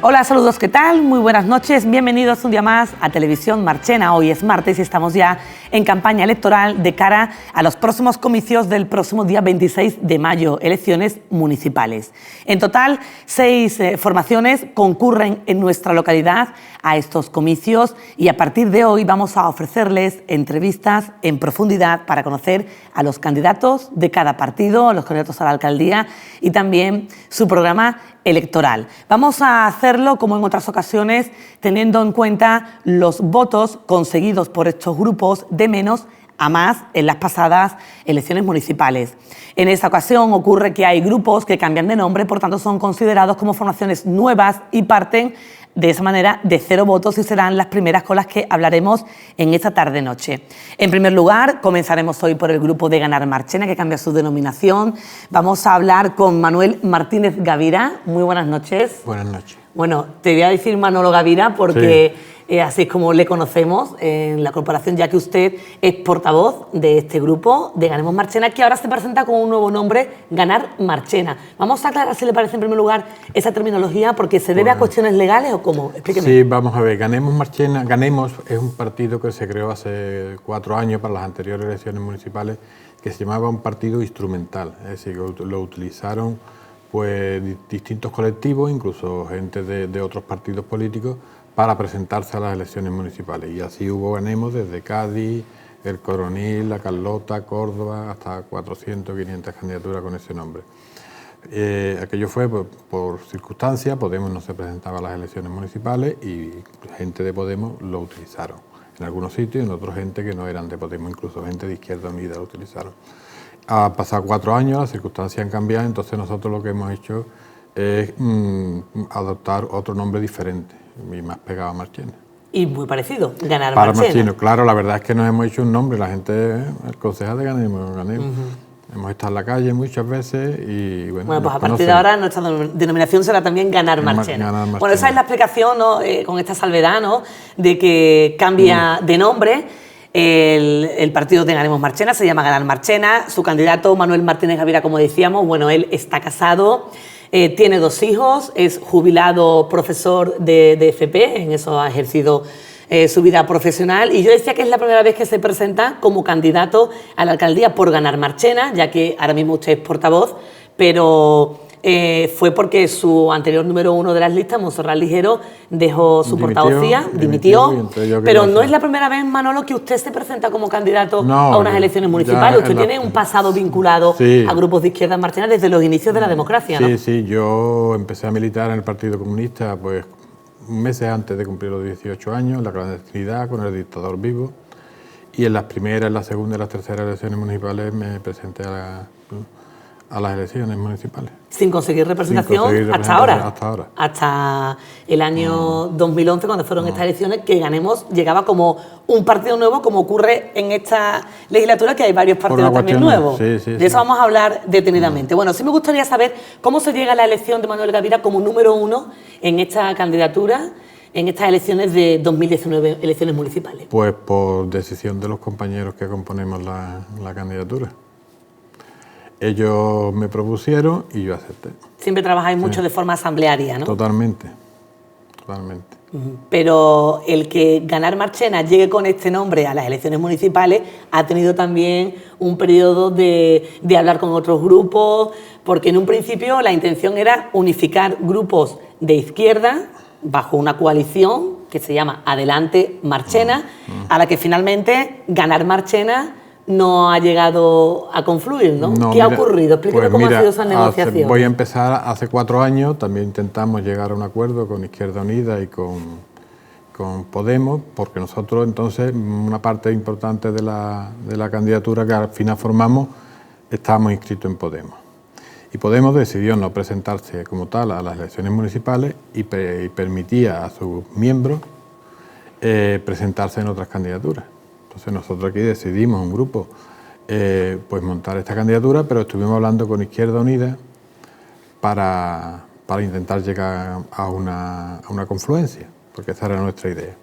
Hola, saludos, ¿qué tal? Muy buenas noches, bienvenidos un día más a Televisión Marchena. Hoy es martes y estamos ya en campaña electoral de cara a los próximos comicios del próximo día 26 de mayo, elecciones municipales. En total, 6 formaciones concurren en nuestra localidad a estos comicios y a partir de hoy vamos a ofrecerles entrevistas en profundidad para conocer a los candidatos de cada partido, a los candidatos a la alcaldía y también su programa electoral. Vamos a hacerlo, como en otras ocasiones, teniendo en cuenta los votos conseguidos por estos grupos de menos a más en las pasadas elecciones municipales. En esta ocasión ocurre que hay grupos que cambian de nombre, por tanto son considerados como formaciones nuevas y parten de esa manera de 0 votos y serán las primeras con las que hablaremos en esta tarde-noche. En primer lugar, comenzaremos hoy por el grupo de Ganar Marchena, que cambia su denominación. Vamos a hablar con Manuel Martínez Gavira. Muy buenas noches. Buenas noches. Bueno, te voy a decir Manolo Gavira porque así es como le conocemos en la corporación, ya que usted es portavoz de este grupo de Ganemos Marchena, que ahora se presenta con un nuevo nombre, Ganar Marchena. Vamos a aclarar, si le parece, en primer lugar, esa terminología, porque ¿se debe a cuestiones legales o cómo? Explíqueme. Sí, vamos a ver. Ganemos Marchena. Ganemos es un partido que se creó hace 4 años para las anteriores elecciones municipales, que se llamaba un partido instrumental. Es decir, que lo utilizaron pues distintos colectivos, incluso gente de otros partidos políticos, para presentarse a las elecciones municipales. Y así hubo Ganemos desde Cádiz, El Coronil, La Carlota, Córdoba, hasta 400, 500 candidaturas con ese nombre. Aquello fue por circunstancias. Podemos no se presentaba a las elecciones municipales y gente de Podemos lo utilizaron. En algunos sitios, en otros gente que no eran de Podemos, incluso gente de Izquierda Unida lo utilizaron. Ha pasado 4 años, las circunstancias han cambiado, entonces nosotros lo que hemos hecho es adoptar otro nombre diferente y más pegado a Marchena. Y muy parecido, Ganar Para Marchena. Claro, la verdad es que nos hemos hecho un nombre, la gente, el concejal de Ganemos. Hemos estado en la calle muchas veces y bueno, pues a partir de ahora nuestra denominación será también Ganar Marchena. Bueno, esa es la explicación, ¿no? Con esta salvedad, ¿no? De que cambia de nombre. El partido de Ganemos Marchena se llama Ganar Marchena. Su candidato, Manuel Martínez Gavira, como decíamos, bueno, él está casado, tiene 2 hijos, es jubilado profesor de FP, en eso ha ejercido su vida profesional. Y yo decía que es la primera vez que se presenta como candidato a la alcaldía por Ganar Marchena, ya que ahora mismo usted es portavoz, pero fue porque su anterior número 1 de las listas, Montserrat Ligero, dejó su portavocía, dimitió. Pero no es la primera vez, Manolo, que usted se presenta como candidato a unas elecciones municipales. Usted tiene un pasado vinculado a grupos de izquierda marchena desde los inicios de la democracia, ¿no? Sí, yo empecé a militar en el Partido Comunista pues meses antes de cumplir los 18 años, en la clandestinidad, con el dictador vivo. Y en las primeras, en las segundas y las terceras elecciones municipales me presenté a las elecciones municipales. Sin conseguir representación hasta ahora. Hasta ahora. Hasta el año 2011, cuando fueron estas elecciones, que Ganemos llegaba como un partido nuevo, como ocurre en esta legislatura, que hay varios partidos también nuevos. De eso vamos a hablar detenidamente. Bueno, sí me gustaría saber cómo se llega a la elección de Manuel Gavira como número 1 en esta candidatura, en estas elecciones de 2019, elecciones municipales. Pues por decisión de los compañeros que componemos la candidatura. Ellos me propusieron y yo acepté. Siempre trabajáis mucho de forma asamblearia, ¿no? Totalmente. Pero el que Ganar Marchena llegue con este nombre a las elecciones municipales ha tenido también un periodo de hablar con otros grupos, porque en un principio la intención era unificar grupos de izquierda bajo una coalición que se llama Adelante Marchena, a la que finalmente Ganar Marchena no ha llegado a confluir, ¿no? ¿Qué ha ocurrido? Explíqueme cómo ha sido esa negociación. Voy a empezar. Hace 4 años también intentamos llegar a un acuerdo con Izquierda Unida y con Podemos, porque nosotros entonces, una parte importante de la candidatura que al final formamos, estábamos inscritos en Podemos. Y Podemos decidió no presentarse como tal a las elecciones municipales y permitía a sus miembros presentarse en otras candidaturas. Entonces nosotros aquí decidimos, un grupo, pues montar esta candidatura, pero estuvimos hablando con Izquierda Unida para intentar llegar a una confluencia, porque esa era nuestra idea.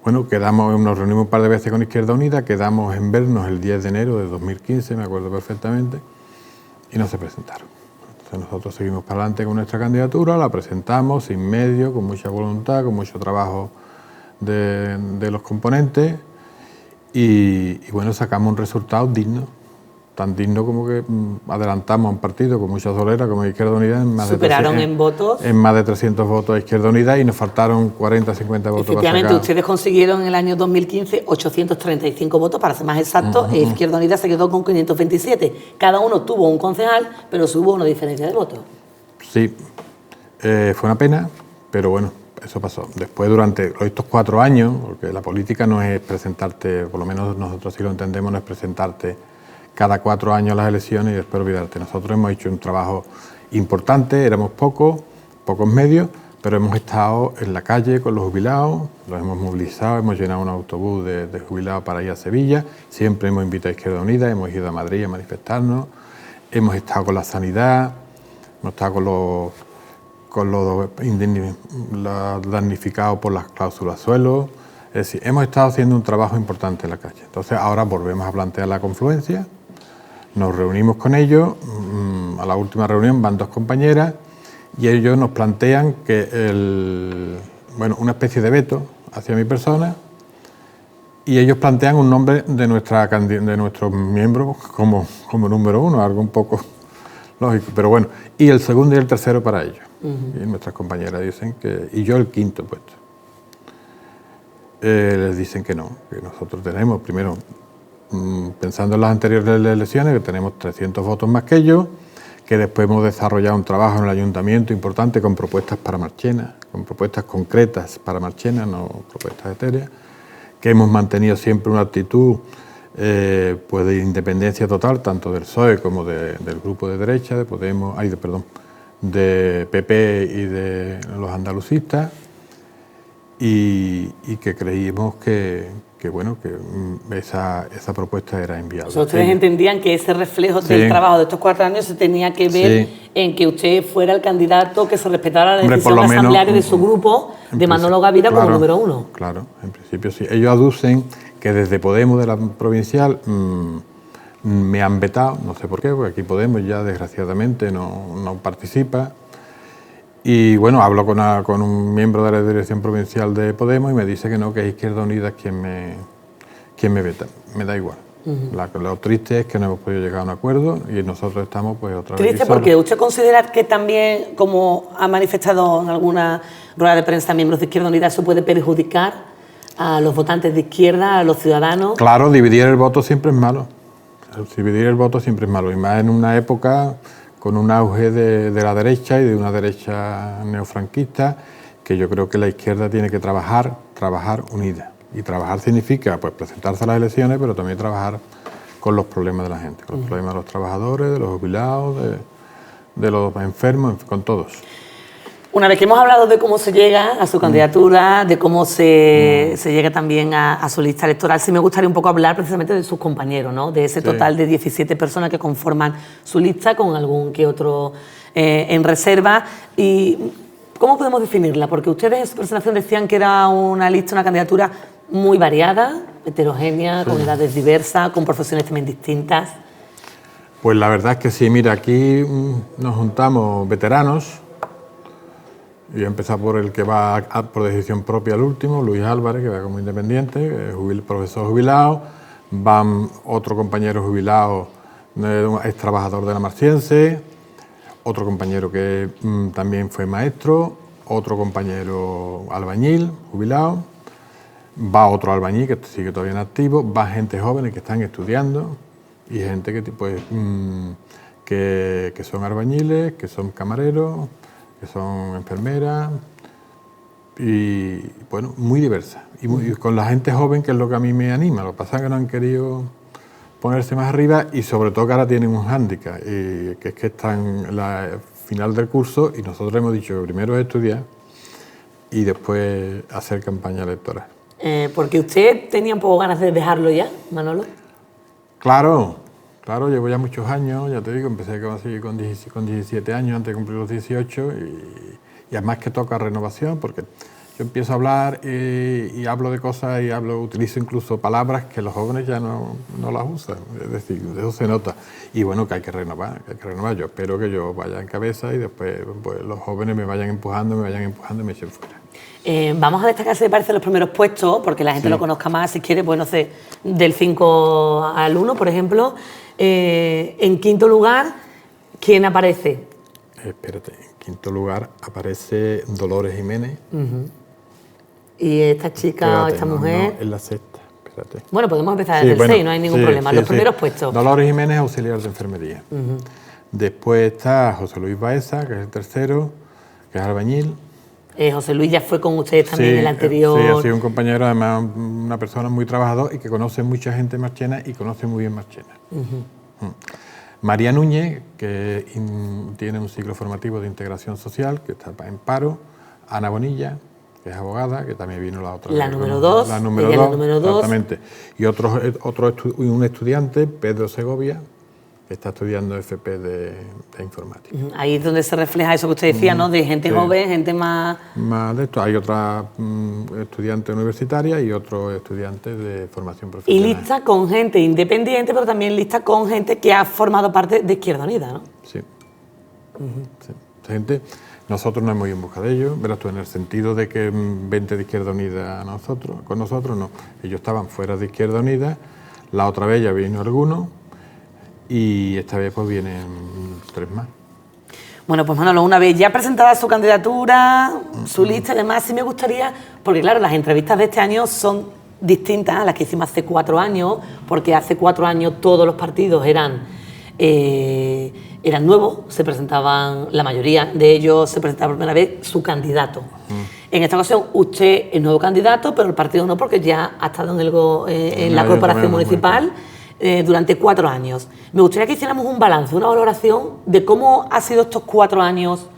Bueno, nos reunimos un par de veces con Izquierda Unida, quedamos en vernos el 10 de enero de 2015, me acuerdo perfectamente, y no se presentaron. Entonces nosotros seguimos para adelante con nuestra candidatura, la presentamos sin medios, con mucha voluntad, con mucho trabajo de los componentes y bueno, sacamos un resultado digno, tan digno como que adelantamos a un partido con mucha solera como Izquierda Unida en más ¿superaron en votos? En más de 300 votos a Izquierda Unida y nos faltaron 40 50 votos para Efectivamente, sacar. ustedes consiguieron en el año 2015 835 votos, para ser más exactos, e Izquierda Unida se quedó con 527. Cada uno tuvo un concejal, pero sí hubo una diferencia de votos. Sí, fue una pena, pero bueno, eso pasó. Después, durante estos 4 años, porque la política no es presentarte, por lo menos nosotros sí lo entendemos, no es presentarte cada 4 años a las elecciones y después olvidarte. Nosotros hemos hecho un trabajo importante, éramos pocos medios, pero hemos estado en la calle con los jubilados, los hemos movilizado, hemos llenado un autobús de jubilados para ir a Sevilla, siempre hemos invitado a Izquierda Unida, hemos ido a Madrid a manifestarnos, hemos estado con la sanidad, hemos estado con los damnificados por las cláusulas suelo. Es decir, hemos estado haciendo un trabajo importante en la calle. Entonces ahora volvemos a plantear la confluencia, nos reunimos con ellos, a la última reunión van 2 compañeras y ellos nos plantean que una especie de veto hacia mi persona y ellos plantean un nombre de nuestros miembros como número 1, algo un poco lógico, pero bueno, y el segundo y el tercero para ellos. Y nuestras compañeras dicen que, y yo el 5.º puesto. Les dicen que no, que nosotros tenemos, primero, pensando en las anteriores elecciones, que tenemos 300 votos más que ellos, que después hemos desarrollado un trabajo en el ayuntamiento importante con propuestas para Marchena, con propuestas concretas para Marchena, no propuestas etéreas, que hemos mantenido siempre una actitud pues de independencia total, tanto del PSOE como del grupo de derecha, de Podemos, de PP y de los andalucistas, y que creímos que esa propuesta era inviable. O sea, ustedes entendían que ese reflejo del trabajo de estos 4 años se tenía que ver en que usted fuera el candidato, que se respetara la decisión asamblearia de su grupo, de Manolo Gavira, como número 1. Claro, en principio sí. Ellos aducen que desde Podemos de la provincial me han vetado, no sé por qué, porque aquí Podemos ya desgraciadamente no participa. Y bueno, hablo con un miembro de la dirección provincial de Podemos y me dice que no, que es Izquierda Unida quien me veta. Me da igual. Lo triste es que no hemos podido llegar a un acuerdo y nosotros estamos pues otra vez. Triste porque usted considera que también, como ha manifestado en alguna rueda de prensa miembros de Izquierda Unida, eso puede perjudicar a los votantes de izquierda, a los ciudadanos. Claro, dividir el voto siempre es malo. Dividir el voto siempre es malo. Y más en una época con un auge de la derecha y de una derecha neofranquista, que yo creo que la izquierda tiene que trabajar unida. Y trabajar significa pues presentarse a las elecciones, pero también trabajar con los problemas de la gente, con los problemas de los trabajadores, de los jubilados, de los enfermos, con todos. Una vez que hemos hablado de cómo se llega a su candidatura, de cómo se llega también a su lista electoral, sí me gustaría un poco hablar precisamente de sus compañeros, ¿no? De ese total de 17 personas que conforman su lista, con algún que otro en reserva. ¿Y cómo podemos definirla? Porque ustedes en su presentación decían que era una lista, una candidatura muy variada, heterogénea, con edades diversas, con profesiones también distintas. Pues la verdad es que sí, mira, aquí nos juntamos veteranos. Y a empezar por el que va por decisión propia al último, Luis Álvarez, que va como independiente, profesor jubilado. Van otro compañero jubilado, es trabajador de la Marciense. Otro compañero que también fue maestro. Otro compañero albañil, jubilado. Va otro albañil que sigue todavía en activo. Va gente joven que están estudiando. Y gente que son albañiles, que son camareros, que son enfermeras, y bueno, muy diversas. Y con la gente joven, que es lo que a mí me anima. Lo que pasa es que no han querido ponerse más arriba y sobre todo que ahora tienen un hándicap, que es que están en la final del curso y nosotros hemos dicho que primero es estudiar y después hacer campaña electoral. Porque usted tenía un poco ganas de dejarlo ya, Manolo. Claro, llevo ya muchos años, ya te digo, empecé con 17 años antes de cumplir los 18 y además que toca renovación porque yo empiezo a hablar y hablo de cosas y utilizo incluso palabras que los jóvenes ya no las usan, es decir, eso se nota. Y bueno, que hay que renovar. Yo espero que yo vaya en cabeza y después pues, los jóvenes me vayan empujando y me echen fuera. Vamos a destacar, si te parece, los primeros puestos, porque la gente lo conozca más, si quiere, pues no sé, del 5 al 1, por ejemplo. En quinto lugar, ¿quién aparece? Espérate, en quinto lugar aparece Dolores Jiménez. ¿Y esta chica o esta mujer? No, es la sexta, espérate. Bueno, podemos empezar desde el 6, no hay ningún problema. Los primeros puestos. Dolores Jiménez, auxiliar de enfermería. Después está José Luis Baeza, que es el tercero, que es albañil. José Luis ya fue con ustedes también en el anterior. Sí, ha sido un compañero, además una persona muy trabajadora y que conoce mucha gente marchena y conoce muy bien Marchena. María Núñez, que tiene un ciclo formativo de integración social, que está en paro. Ana Bonilla, que es abogada, que también vino la otra. La número 2. La número 2. Exactamente. Y un estudiante, Pedro Segovia, que está estudiando FP de informática. Ahí es donde se refleja eso que usted decía, ¿no? De gente joven, gente más... Más de esto. Hay otra estudiante universitaria y otro estudiante de formación profesional. Y lista con gente independiente, pero también lista con gente que ha formado parte de Izquierda Unida, ¿no? Sí. Sí. Esa gente, nosotros no hemos ido en busca de ellos, verás tú, en el sentido de que 20 de Izquierda Unida con nosotros no. Ellos estaban fuera de Izquierda Unida, la otra vez ya vino alguno, y esta vez pues vienen 3 más. Bueno, pues Manolo, una vez ya presentada su candidatura, su lista y demás, sí me gustaría, porque claro, las entrevistas de este año son distintas a las que hicimos hace 4 años, porque hace 4 años todos los partidos eran nuevos, se presentaban, la mayoría de ellos se presentaba por primera vez su candidato. En esta ocasión usted es nuevo candidato, pero el partido no, porque ya ha estado en la corporación municipal durante 4 años. Me gustaría que hiciéramos un balance, una valoración de cómo ha sido estos 4 años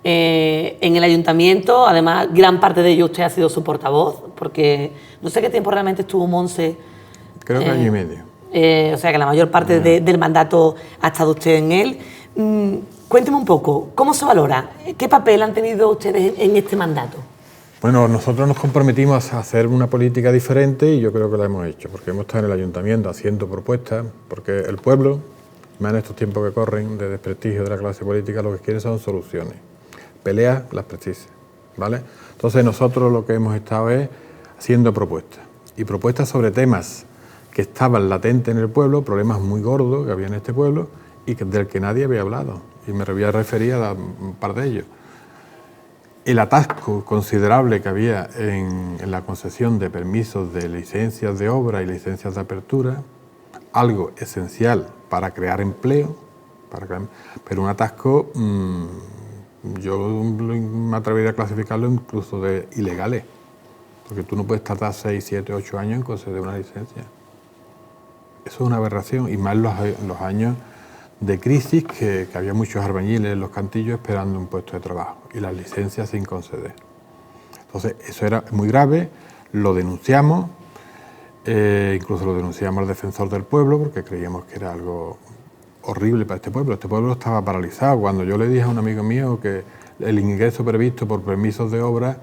en el ayuntamiento. Además, gran parte de ello usted ha sido su portavoz, porque no sé qué tiempo realmente estuvo Monse. Creo que año y medio. O sea que la mayor parte del mandato ha estado usted en él. Cuénteme un poco, ¿cómo se valora? ¿Qué papel han tenido ustedes en este mandato? Bueno, nosotros nos comprometimos a hacer una política diferente y yo creo que la hemos hecho, porque hemos estado en el ayuntamiento haciendo propuestas, porque el pueblo, más en estos tiempos que corren de desprestigio de la clase política, lo que quiere son soluciones. Peleas las precisa, ¿vale? Entonces nosotros lo que hemos estado es haciendo propuestas, y propuestas sobre temas que estaban latentes en el pueblo, problemas muy gordos que había en este pueblo y del que nadie había hablado, y me voy a referir a un par de ellos. El atasco considerable que había en la concesión de permisos de licencias de obra y licencias de apertura, algo esencial para crear empleo, pero un atasco, yo me atrevería a clasificarlo incluso de ilegales, porque tú no puedes tardar 6, 7, 8 años en conceder una licencia. Eso es una aberración, y más los años de crisis, que había muchos albañiles en los cantillos esperando un puesto de trabajo y las licencias sin conceder. Entonces, eso era muy grave, lo denunciamos, incluso lo denunciamos al defensor del pueblo, porque creíamos que era algo horrible para este pueblo. Este pueblo estaba paralizado. Cuando yo le dije a un amigo mío que el ingreso previsto por permisos de obra,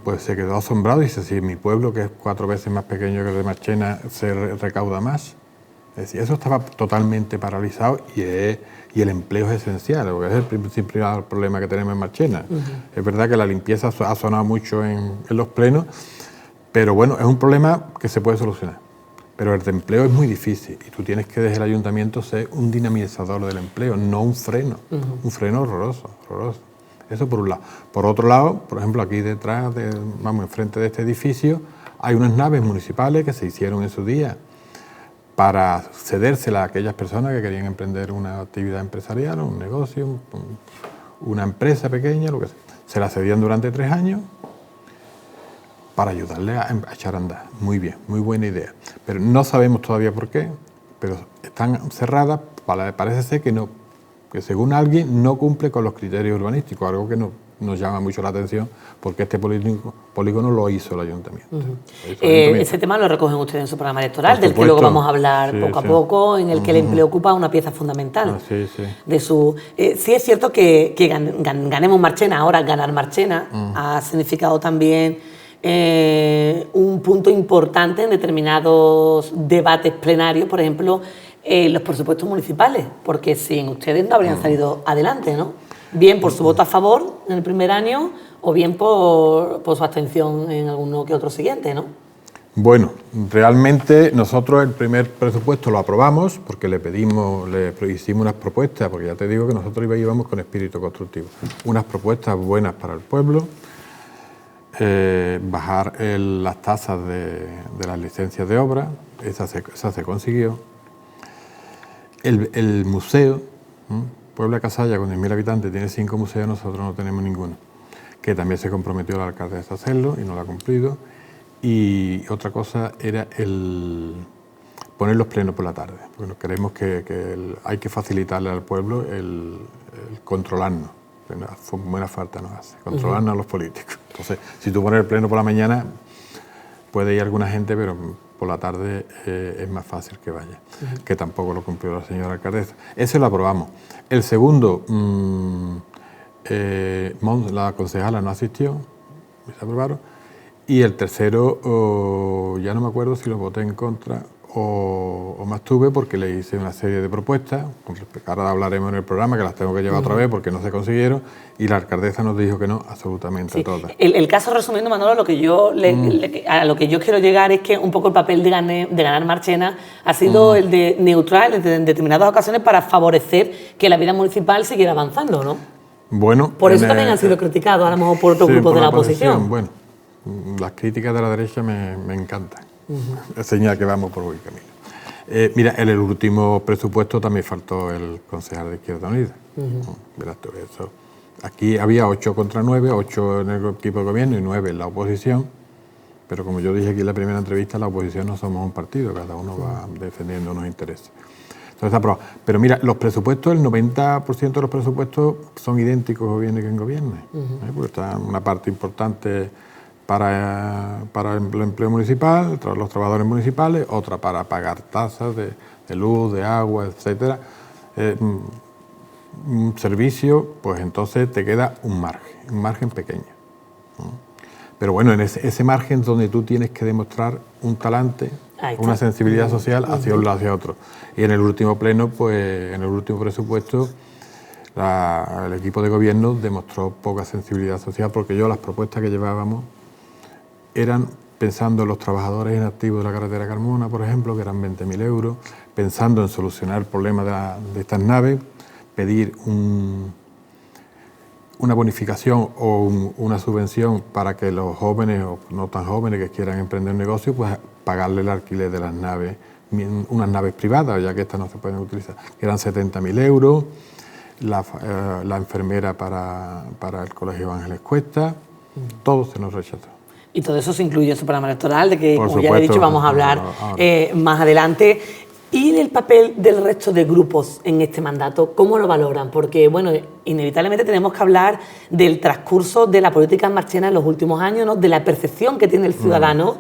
pues se quedó asombrado y dice, si mi pueblo, que es 4 veces más pequeño que el de Marchena, se recauda más. Es decir, eso estaba totalmente paralizado y el empleo es esencial, porque es el principal problema que tenemos en Marchena. Es verdad que la limpieza ha sonado mucho en los plenos, pero bueno, es un problema que se puede solucionar. Pero el de empleo es muy difícil y tú tienes que desde el ayuntamiento ser un dinamizador del empleo, no un freno. Un freno horroroso. Eso por un lado. Por otro lado, por ejemplo, aquí detrás, enfrente de este edificio, hay unas naves municipales que se hicieron en su día para cedérselas a aquellas personas que querían emprender una actividad empresarial, un negocio, una empresa pequeña, lo que sea. Se las cedían durante 3 años para ayudarle a echar a andar. Muy bien, muy buena idea. Pero no sabemos todavía por qué, pero están cerradas, parece ser que según alguien no cumple con los criterios urbanísticos, algo que no nos llama mucho la atención porque este polígono lo hizo el ayuntamiento. Ese tema lo recogen ustedes en su programa electoral, del que luego vamos a hablar poco a poco, en el que el empleo ocupa una pieza fundamental. De su, sí es cierto que ganemos Marchena, ahora ganar Marchena ha significado también un punto importante en determinados debates plenarios, por ejemplo, los presupuestos municipales, porque sin ustedes no habrían salido adelante, ¿no? Bien por su voto a favor en el primer año o bien por su abstención en alguno que otro siguiente, ¿no? Bueno, realmente nosotros el primer presupuesto lo aprobamos porque le hicimos unas propuestas, porque ya te digo que nosotros íbamos con espíritu constructivo, unas propuestas buenas para el pueblo, bajar las tasas de las licencias de obra, esa se consiguió. El museo, Puebla de Casalla, con 10.000 habitantes, tiene 5 museos, nosotros no tenemos ninguno, que también se comprometió la alcaldesa a hacerlo y no lo ha cumplido. Y otra cosa era poner los plenos por la tarde, porque creemos que hay que facilitarle al pueblo el controlarnos. Buena falta nos hace, controlarnos a los políticos. Entonces, si tú pones el pleno por la mañana, puede ir alguna gente, pero por la tarde es más fácil que vaya, que tampoco lo cumplió la señora alcaldesa. Ese lo aprobamos. El segundo, la concejala no asistió, se aprobaron. Y el tercero, ya no me acuerdo si lo voté en contra o me abstuve porque le hice una serie de propuestas, ahora hablaremos en el programa, que las tengo que llevar otra vez porque no se consiguieron, y la alcaldesa nos dijo que no, absolutamente todas. El caso, resumiendo, Manolo, lo que yo a lo que yo quiero llegar es que un poco el papel de ganar Marchena ha sido el de neutral en determinadas ocasiones para favorecer que la vida municipal siguiera avanzando, ¿no? Bueno, por eso también han sido criticados, a lo mejor por otros grupos de la oposición. Bueno, las críticas de la derecha me encantan. Es señal que vamos por buen camino. Mira, en el último presupuesto también faltó el concejal de Izquierda Unida. Verás tú eso. Aquí había 8 contra 9, 8 en el equipo de gobierno y 9 en la oposición. Pero como yo dije aquí en la primera entrevista, la oposición no somos un partido, cada uno va defendiendo unos intereses. Entonces, aprobado. Pero mira, los presupuestos, el 90% de los presupuestos son idénticos gobierne que en gobierne. Porque está una parte importante para el empleo municipal, los trabajadores municipales, otra para pagar tasas de luz, de agua, etcétera. Un servicio, pues entonces te queda un margen pequeño. Pero bueno, en ese margen donde tú tienes que demostrar un talante, una sensibilidad social hacia un lado hacia otro. Y en el último pleno, pues en el último presupuesto, el equipo de gobierno demostró poca sensibilidad social porque las propuestas que llevábamos eran pensando en los trabajadores inactivos de la carretera Carmona, por ejemplo, que eran 20.000 euros, pensando en solucionar el problema de estas naves, pedir una bonificación o una subvención para que los jóvenes o no tan jóvenes que quieran emprender un negocio, pues pagarle el alquiler de las naves, unas naves privadas, ya que estas no se pueden utilizar, que eran 70.000 euros, la enfermera para el Colegio Ángeles Cuesta, todo se nos rechazó. Y todo eso se incluye en su programa electoral, de que, como ya he dicho, vamos a hablar más adelante. ¿Y el papel del resto de grupos en este mandato, cómo lo valoran? Porque, bueno, inevitablemente tenemos que hablar del transcurso de la política en Marchena en los últimos años, ¿no? De la percepción que tiene el ciudadano,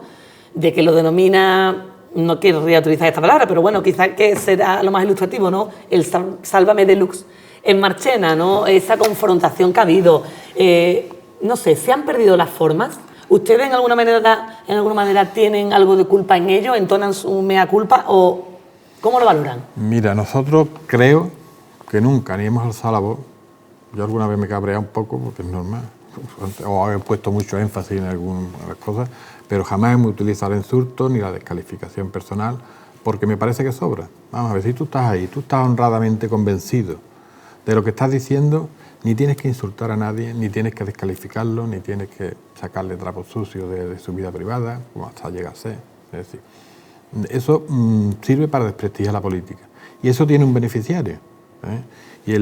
de que lo denomina, no querría utilizar esta palabra, pero bueno, quizás que será lo más ilustrativo, ¿no? El Sálvame Deluxe en Marchena, ¿no? Esa confrontación que ha habido. No sé, ¿se han perdido las formas? ¿Ustedes en alguna manera tienen algo de culpa en ello? ¿Entonan su mea culpa o cómo lo valoran? Mira, nosotros creo que nunca ni hemos alzado la voz. Yo alguna vez me cabrea un poco porque es normal, o he puesto mucho énfasis en algunas cosas, pero jamás hemos utilizado el insulto ni la descalificación personal porque me parece que sobra. Vamos a ver, si tú estás ahí, tú estás honradamente convencido de lo que estás diciendo, ni tienes que insultar a nadie, ni tienes que descalificarlo, ni tienes que sacarle trapos sucios de su vida privada, como hasta llega a ser. Es decir, eso sirve para desprestigiar la política. Y eso tiene un beneficiario. Y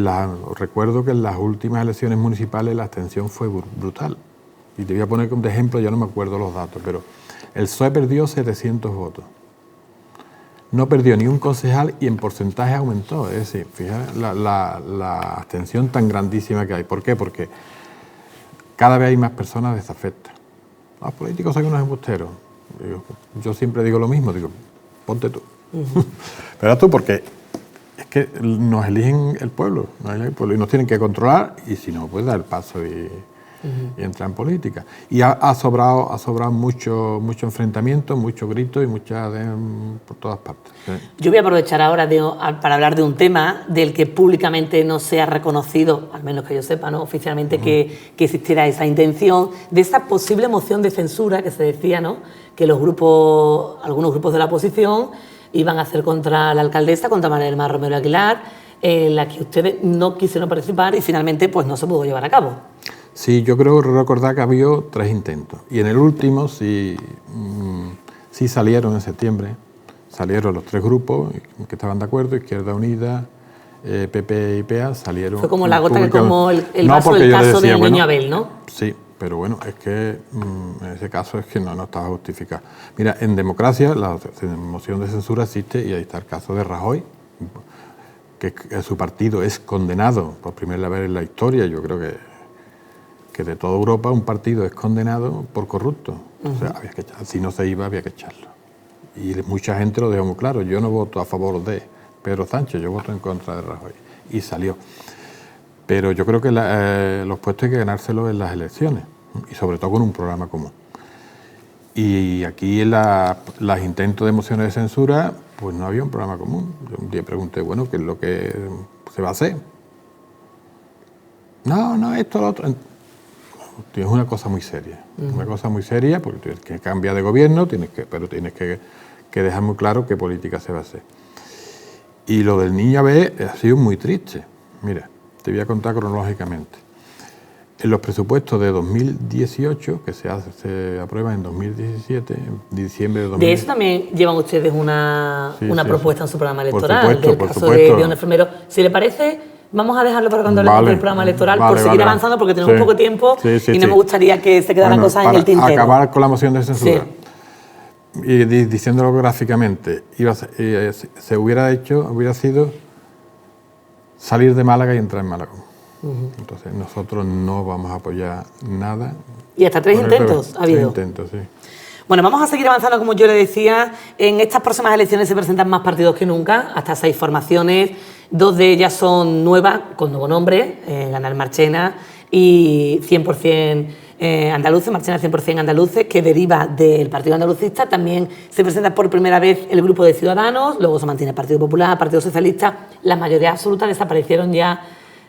recuerdo que en las últimas elecciones municipales la abstención fue brutal. Y te voy a poner como ejemplo, yo no me acuerdo los datos, pero el PSOE perdió 700 votos. No perdió ni un concejal y en porcentaje aumentó. Es decir, fíjate la abstención tan grandísima que hay. ¿Por qué? Porque cada vez hay más personas desafectas. Los políticos son unos embusteros. Yo siempre digo lo mismo, digo, ponte tú. Pero tú, porque es que nos eligen el pueblo, y nos tienen que controlar, y si no, pues dar el paso y entrar en política. Y ha sobrado mucho enfrentamiento, mucho grito y por todas partes. ¿Sí? Yo voy a aprovechar ahora para hablar de un tema del que públicamente no se ha reconocido, al menos que yo sepa, ¿no?, oficialmente, que existiera esa intención, de esa posible moción de censura que se decía, ¿no?, que algunos grupos de la oposición iban a hacer contra la alcaldesa, contra María del Mar Romero Aguilar, en la que ustedes no quisieron participar y finalmente pues no se pudo llevar a cabo. Sí, yo creo recordar que había 3 intentos y en el último sí salieron en septiembre, salieron los 3 grupos que estaban de acuerdo, Izquierda Unida, PP y PEA, salieron. Fue como la gota que colmó el vaso del caso del niño Abel, ¿no? Sí, pero bueno, es que en ese caso es que no estaba justificado. Mira, en democracia la moción de censura existe y ahí está el caso de Rajoy, que su partido es condenado por primera vez en la historia. Yo creo que de toda Europa un partido es condenado por corrupto. O sea, si no se iba, había que echarlo. Y mucha gente lo dejó muy claro. Yo no voto a favor de Pedro Sánchez, yo voto en contra de Rajoy. Y salió. Pero yo creo que los puestos hay que ganárselos en las elecciones, y sobre todo con un programa común. Y aquí en los intentos de mociones de censura, pues no había un programa común. Yo un día pregunté, bueno, ¿qué es lo que se va a hacer? No, esto, lo otro. Es una cosa muy seria, una cosa muy seria, porque tienes que cambiar de gobierno, pero tienes que dejar muy claro qué política se va a hacer. Y lo del niño B ha sido muy triste. Mira, te voy a contar cronológicamente. En los presupuestos de 2018, que se aprueban en 2017, en diciembre de 2017... De eso también llevan ustedes una propuesta en su programa electoral, por caso supuesto. de un enfermero. Si le parece, vamos a dejarlo para cuando hablemos del programa electoral, por seguir avanzando, porque tenemos poco tiempo y no me gustaría que se quedaran cosas en el tintero. Acabar con la moción de censura. Y diciéndolo gráficamente, hubiera sido salir de Málaga y entrar en Málaga. Entonces nosotros no vamos a apoyar nada. ¿Y hasta 3 intentos ha habido? 3 intentos, sí. Bueno, vamos a seguir avanzando, como yo le decía. En estas próximas elecciones se presentan más partidos que nunca, hasta 6 formaciones. 2 de ellas son nuevas, con nuevo nombre, Ganar Marchena y 100% andaluces, Marchena 100% andaluces, que deriva del Partido Andalucista. También se presenta por primera vez el grupo de Ciudadanos, luego se mantiene el Partido Popular, el Partido Socialista. Las mayorías absolutas desaparecieron ya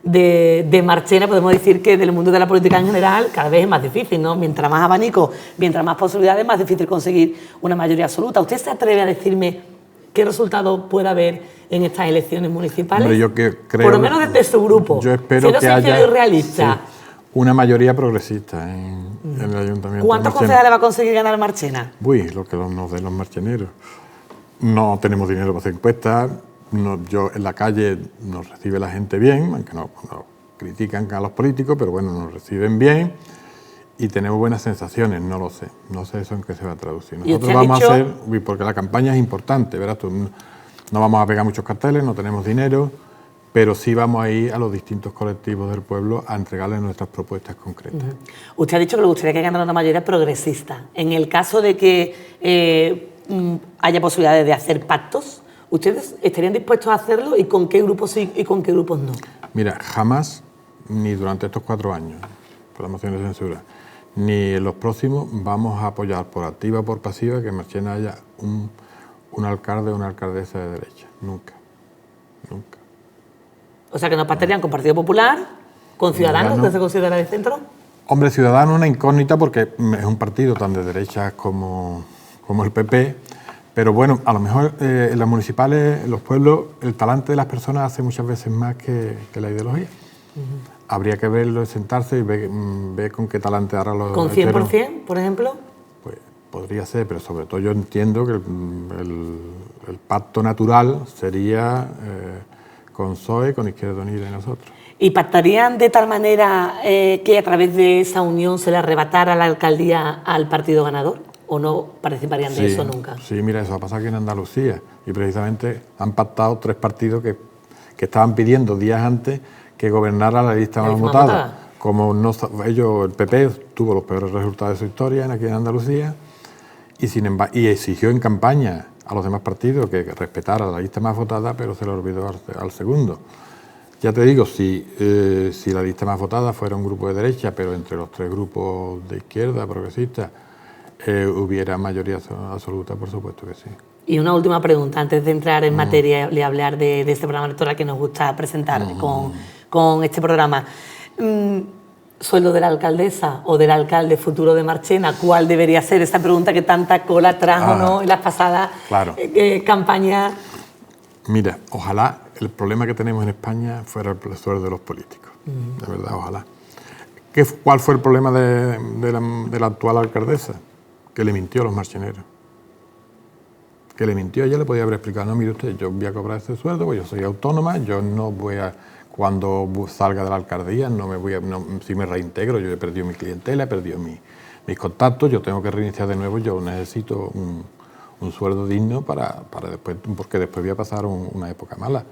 de Marchena. Podemos decir que del mundo de la política en general cada vez es más difícil, ¿no? Mientras más abanico, mientras más posibilidades, más difícil conseguir una mayoría absoluta. ¿Usted se atreve a decirme qué resultado puede haber en estas elecciones municipales? Hombre, yo creo, por lo menos desde su grupo. Yo espero que haya realista. Una mayoría progresista en el ayuntamiento. ¿Cuántos concejales va a conseguir ganar Marchena? Uy, lo que nos den los marcheneros. No tenemos dinero para hacer encuestas. Yo en la calle nos recibe la gente bien, aunque no critican a los políticos, pero bueno, nos reciben bien y tenemos buenas sensaciones. No lo sé. No sé eso en qué se va a traducir. Nosotros vamos a hacer, porque la campaña es importante, ¿verdad? No vamos a pegar muchos carteles, no tenemos dinero, pero sí vamos a ir a los distintos colectivos del pueblo a entregarles nuestras propuestas concretas. Usted ha dicho que le gustaría que ganara una mayoría progresista. En el caso de que haya posibilidades de hacer pactos, ¿ustedes estarían dispuestos a hacerlo y con qué grupos sí y con qué grupos no? Mira, jamás, ni durante estos 4 años, por la moción de censura, ni en los próximos, vamos a apoyar por activa o por pasiva que en Marchena haya un alcalde o una alcaldesa de derecha. Nunca. Nunca. O sea, que no pactarían con Partido Popular, con Ciudadanos, que se considera de centro. Hombre, Ciudadanos es una incógnita porque es un partido tan de derecha como el PP. Pero bueno, a lo mejor en las municipales, en los pueblos, el talante de las personas hace muchas veces más que la ideología. Habría que verlo, sentarse y ver con qué talante hará los... ¿Con 100%, por ejemplo? Pues podría ser, pero sobre todo yo entiendo que el pacto natural sería con PSOE, con Izquierda Unida y nosotros. ¿Y pactarían de tal manera que a través de esa unión se le arrebatara la alcaldía al partido ganador? ¿O no participarían de eso nunca? Sí, mira, eso va a pasar aquí en Andalucía. Y precisamente han pactado 3 partidos que estaban pidiendo días antes que gobernara la lista más votada. como no, el PP tuvo los peores resultados de su historia aquí en Andalucía y exigió en campaña a los demás partidos que respetaran la lista más votada, pero se le olvidó al segundo. Ya te digo, si la lista más votada fuera un grupo de derecha, pero entre los tres grupos de izquierda, progresistas, hubiera mayoría absoluta, por supuesto que sí. Y una última pregunta, antes de entrar en materia y hablar de este programa electoral que nos gusta presentar con este programa. ¿Sueldo de la alcaldesa o del alcalde futuro de Marchena? ¿Cuál debería ser? Esta pregunta que tanta cola trajo, ¿no?, en las pasadas campañas. Mira, ojalá el problema que tenemos en España fuera el sueldo de los políticos. De verdad, ojalá. ¿Cuál fue el problema de la actual alcaldesa? Que le mintió a los marcheneros. Que le mintió. Ella le podía haber explicado: no, mire usted, yo voy a cobrar ese sueldo, pues yo soy autónoma, yo no voy a... Cuando salga de la alcaldía, si me reintegro, yo he perdido mi clientela, he perdido mis contactos, yo tengo que reiniciar de nuevo, yo necesito un sueldo digno para después, porque después voy a pasar una época mala.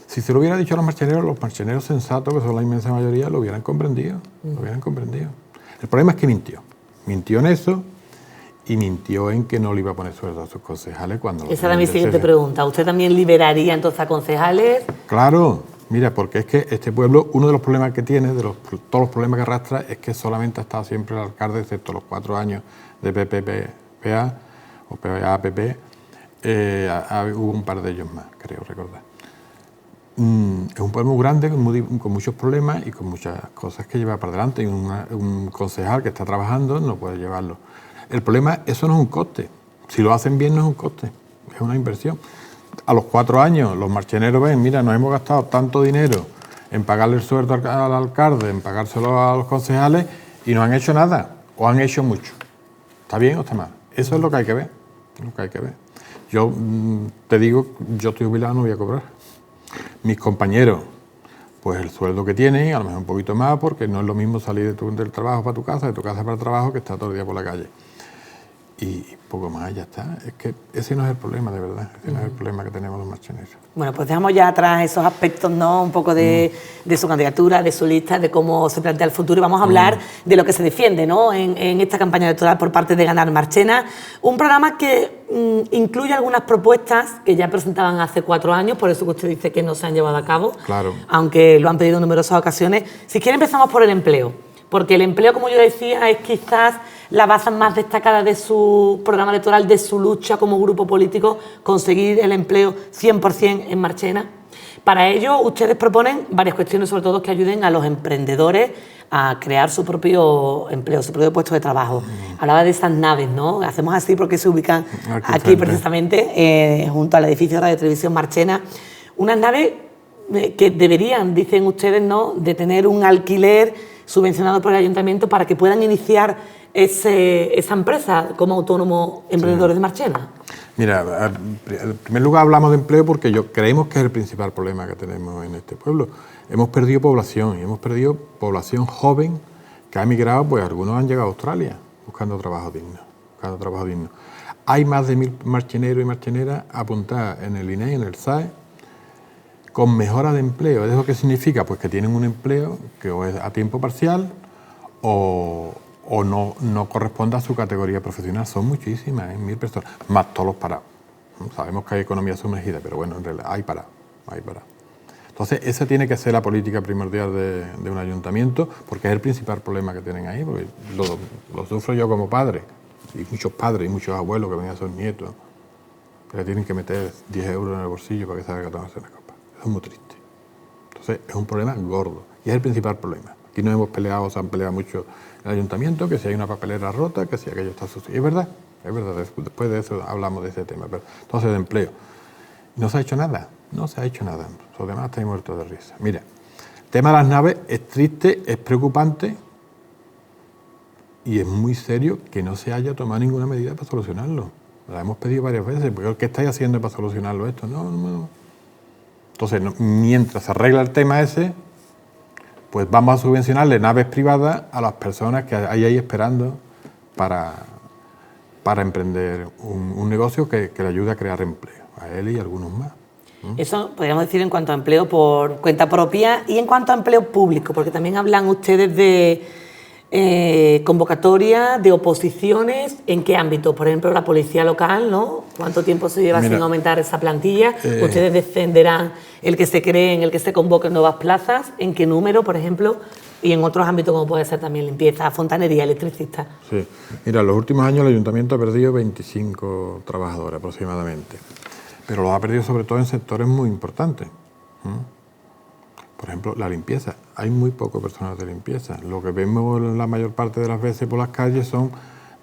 Si se lo hubiera dicho a los marcheneros sensatos, que son la inmensa mayoría, lo hubieran comprendido. El problema es que mintió. Mintió en eso y mintió en que no le iba a poner sueldo a sus concejales cuando... Esa era mi siguiente pregunta. ¿Usted también liberaría entonces a concejales? Claro. Mira, porque es que este pueblo, uno de los problemas que tiene, todos los problemas que arrastra, es que solamente ha estado siempre el alcalde, excepto los 4 años de PPA o PPA-PP, hubo un par de ellos más, creo recordar. Es un pueblo muy grande, con muchos problemas y con muchas cosas que llevar para adelante, y un concejal que está trabajando no puede llevarlo. El problema, eso no es un coste. Si lo hacen bien, no es un coste, es una inversión. A los 4 años los marcheneros ven: mira, nos hemos gastado tanto dinero en pagarle el sueldo al alcalde, en pagárselo a los concejales, y no han hecho nada, o han hecho mucho. ¿Está bien o está mal? Eso es lo que hay que ver. Yo te digo, yo estoy jubilado, no voy a cobrar. Mis compañeros, pues el sueldo que tienen, a lo mejor un poquito más, porque no es lo mismo salir del trabajo para tu casa, de tu casa para el trabajo, que estar todo el día por la calle. Y poco más, ya está. Es que ese no es el problema, de verdad. Ese no es el problema que tenemos los marcheneros. Bueno, pues dejamos ya atrás esos aspectos, ¿no?, un poco de su candidatura, de su lista, de cómo se plantea el futuro, y vamos a hablar de lo que se defiende, ¿no?, en esta campaña electoral por parte de Ganar Marchena. Un programa que incluye algunas propuestas que ya presentaban hace 4 años, por eso que usted dice que no se han llevado a cabo, claro, aunque lo han pedido en numerosas ocasiones. Si quiere, empezamos por el empleo, porque el empleo, como yo decía, es quizás la base más destacada de su programa electoral, de su lucha como grupo político, conseguir el empleo 100% en Marchena. Para ello, ustedes proponen varias cuestiones, sobre todo que ayuden a los emprendedores a crear su propio empleo, su propio puesto de trabajo. Hablaba de esas naves, ¿no? Hacemos así porque se ubican aquí precisamente, junto al edificio de Radio Televisión Marchena. Unas naves que deberían, dicen ustedes, ¿no?, de tener un alquiler subvencionado por el ayuntamiento para que puedan iniciar esa empresa como autónomos emprendedores de Marchena. Mira, en primer lugar hablamos de empleo porque creemos que es el principal problema que tenemos en este pueblo. Hemos perdido población, y hemos perdido población joven que ha emigrado, pues algunos han llegado a Australia buscando trabajo digno. Hay más de 1000 marcheneros y marcheneras apuntadas en el INE, en el SAE, con mejora de empleo. ¿Eso qué significa? Pues que tienen un empleo que o es a tiempo parcial o no corresponde a su categoría profesional. Son muchísimas, 1000 personas, más todos los parados. Sabemos que hay economía sumergida, pero bueno, en realidad hay parados. Entonces, esa tiene que ser la política primordial de un ayuntamiento, porque es el principal problema que tienen ahí, porque lo sufro yo como padre, y muchos padres y muchos abuelos que ven a sus nietos, que le tienen que meter 10 euros en el bolsillo para que salga a tomarse una copa. Eso es muy triste. Entonces, es un problema gordo, y es el principal problema. Aquí nos hemos peleado, se han peleado mucho el ayuntamiento, que si hay una papelera rota, que si aquello está sucio. Es verdad, después de eso hablamos de ese tema. Pero, entonces, de empleo. No se ha hecho nada. Los demás están muertos de risa. Mira, el tema de las naves es triste, es preocupante y es muy serio que no se haya tomado ninguna medida para solucionarlo. La hemos pedido varias veces, porque ¿qué estáis haciendo para solucionarlo esto? No. Entonces, mientras se arregla el tema ese, pues vamos a subvencionarle naves privadas a las personas que hay ahí esperando para emprender un negocio que le ayude a crear empleo, a él y a algunos más. Eso podríamos decir en cuanto a empleo por cuenta propia y en cuanto a empleo público, porque también hablan ustedes de convocatoria, de oposiciones, ¿en qué ámbito? Por ejemplo, la policía local, ¿no? ¿Cuánto tiempo se lleva sin aumentar esa plantilla? ¿Ustedes defenderán el que se creen, el que se convoquen nuevas plazas? ¿En qué número, por ejemplo? Y en otros ámbitos como puede ser también limpieza, fontanería, electricista. Sí, mira, en los últimos años el ayuntamiento ha perdido 25 trabajadores aproximadamente, pero los ha perdido sobre todo en sectores muy importantes. Por ejemplo, la limpieza. Hay muy poco personal de limpieza. Lo que vemos la mayor parte de las veces por las calles son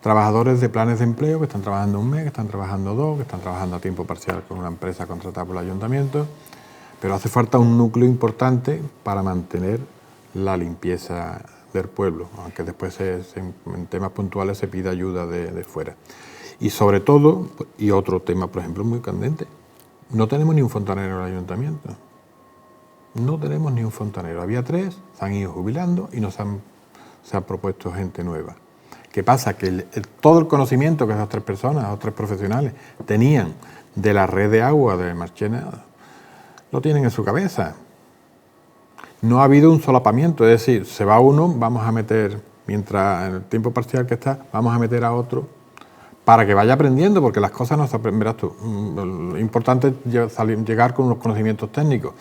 trabajadores de planes de empleo que están trabajando un mes, que están trabajando dos, que están trabajando a tiempo parcial con una empresa contratada por el ayuntamiento, pero hace falta un núcleo importante para mantener la limpieza del pueblo, aunque después en temas puntuales se pida ayuda de fuera. Y sobre todo, y otro tema, por ejemplo, muy candente, no tenemos ni un fontanero en el ayuntamiento. No tenemos ni un fontanero. Había 3, se han ido jubilando y se ha propuesto gente nueva. ¿Qué pasa? Que todo el conocimiento que esas 3 personas, esos 3 profesionales, tenían de la red de agua de Marchena, lo tienen en su cabeza. No ha habido un solapamiento, es decir, se va uno, vamos a meter, mientras en el tiempo parcial que está, vamos a meter a otro para que vaya aprendiendo, porque las cosas no se aprenden. Verás tú, lo importante es llegar con unos conocimientos técnicos,